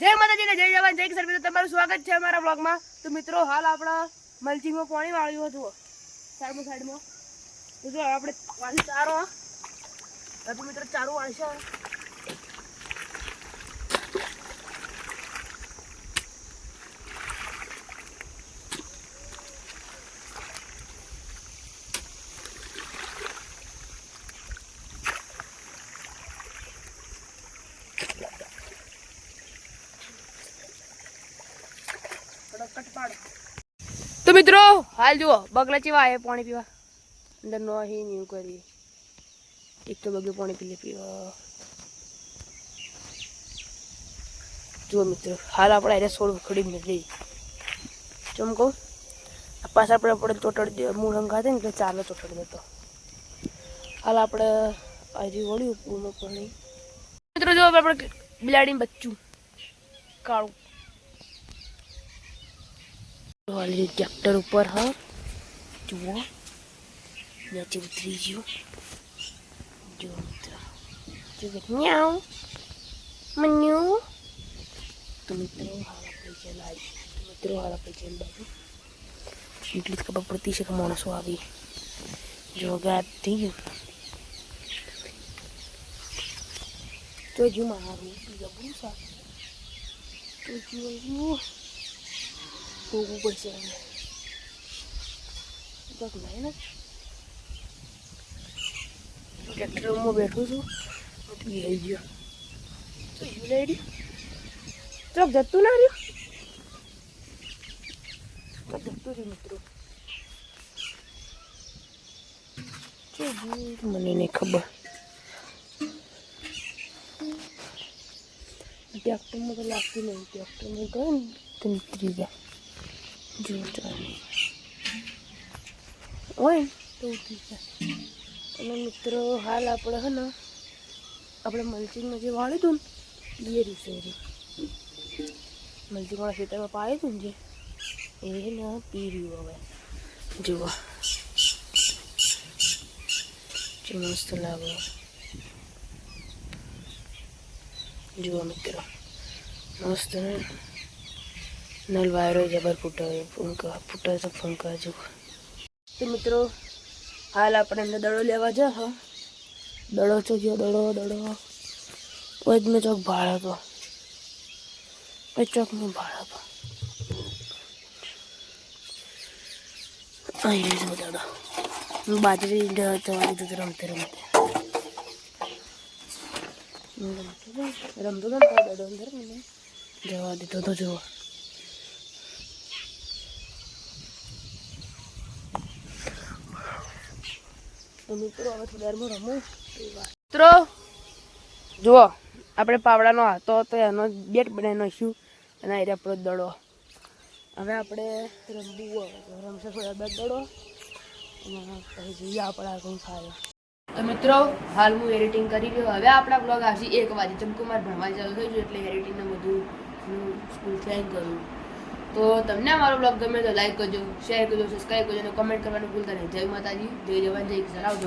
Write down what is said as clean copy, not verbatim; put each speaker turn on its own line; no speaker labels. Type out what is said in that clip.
જય માતાજી ને જય જવાન જય કિસાન મિત્રો, તમારું સ્વાગત છે અમારા બ્લોગમાં। તો મિત્રો હાલ આપણા મલ્ચિંગમાં પાણી વાળ્યું હતું સાઈડમાં તો જો આપણે વાળી ચારો તો મિત્રો ચારો વાળશે। तो मित्रों हाल जुओ बगला चेवा है पानी पीवा अंदर नो ही न्यू करी एक तो बगले पानी पी ले पीवा जो मित्रों हाल આપણે આરે સોળ ખડી નીકળી ચમકો પાછા આપણે ચોટડ દે મૂળ હંગાતે ને એટલે ચાલો ચોટડ દેતો હાલ આપણે આજી વળી ઉપરનો પાણી મિત્રો જો આપણે બિલાડીનું બચ્ચું કાળું वाली ट्रैक्टर ऊपर है जुओ नीचे उतरी जो म्याऊ मन्यू तो मित्रों हारा पे चल बाजू इटली खबर पड़ती है कि मानसो आवी जो गायब थी तो जो मारू जबरू सा तो जो होगू पड़શે તક નહીં ને ટ્રેક્ટરમાં બેઠું છું ઉઠી આવી ગયો તો યુલેડી ચોક જતું ના રહ્યું તો જતું રહ્યું મિત્રો મને નહીં ખબર ટ્રેક્ટરમાં તો લાગતું નહીં ટ્રેક્ટરમાં ગયો ને તો નીકળી ગયા जो ओए तो ठीक है અને મિત્રો હાલ આપણે હે ને આપણે મલ્ચિંગ માં જે વાળી દઉં એ રીસે મલ્ચિંગ વાળા ખેતરમાં પાઈ દઉં જે એ ને પી રહ્યું હવે જુઓ જે મસ્ત લાગે જુઓ મિત્રો મસ્ત नल वायरो जबर फूटा तो फंका जो तो मित्रों हाल अपने अंदर दड़ो लेवा जा हाँ दड़ो तो जो दड़ो वो में चौक भाड़ा तो चौक में भाड़ा तो आई जो दड़ो बाजरी तो रमते रमता दड़ो अंदर मैंने जवा देता तो जो तो मित्रों હવે થોડી વારમાં રમું મિત્રો જુઓ આપણે પાવડાનો હાથો હતો એનો બેટ બનાવી નાખ્યું અને આ આપણો દડો હવે આપણે રમવું રમશે થોડા બે દડો અને પછી જોઈએ આપણે આગળ થાય તો મિત્રો હાલ હું એડિટિંગ કરી રહ્યો હવે આપણા બ્લોગ આવશે 1 વાગે ચમકુમાર ભણવા જવું થઈ ગયું એટલે એડિટિંગને બધું હું સ્કૂલથી આવી કરું તો તમને અમારો બ્લોગ ગમે તો લાઈક કરજો શેર કરજો સબસ્ક્રાઈબ કરજો અને કમેન્ટ કરવાનું ભૂલતા નહીં જય માતાજી જય જવાન જય કિસાન આવજો।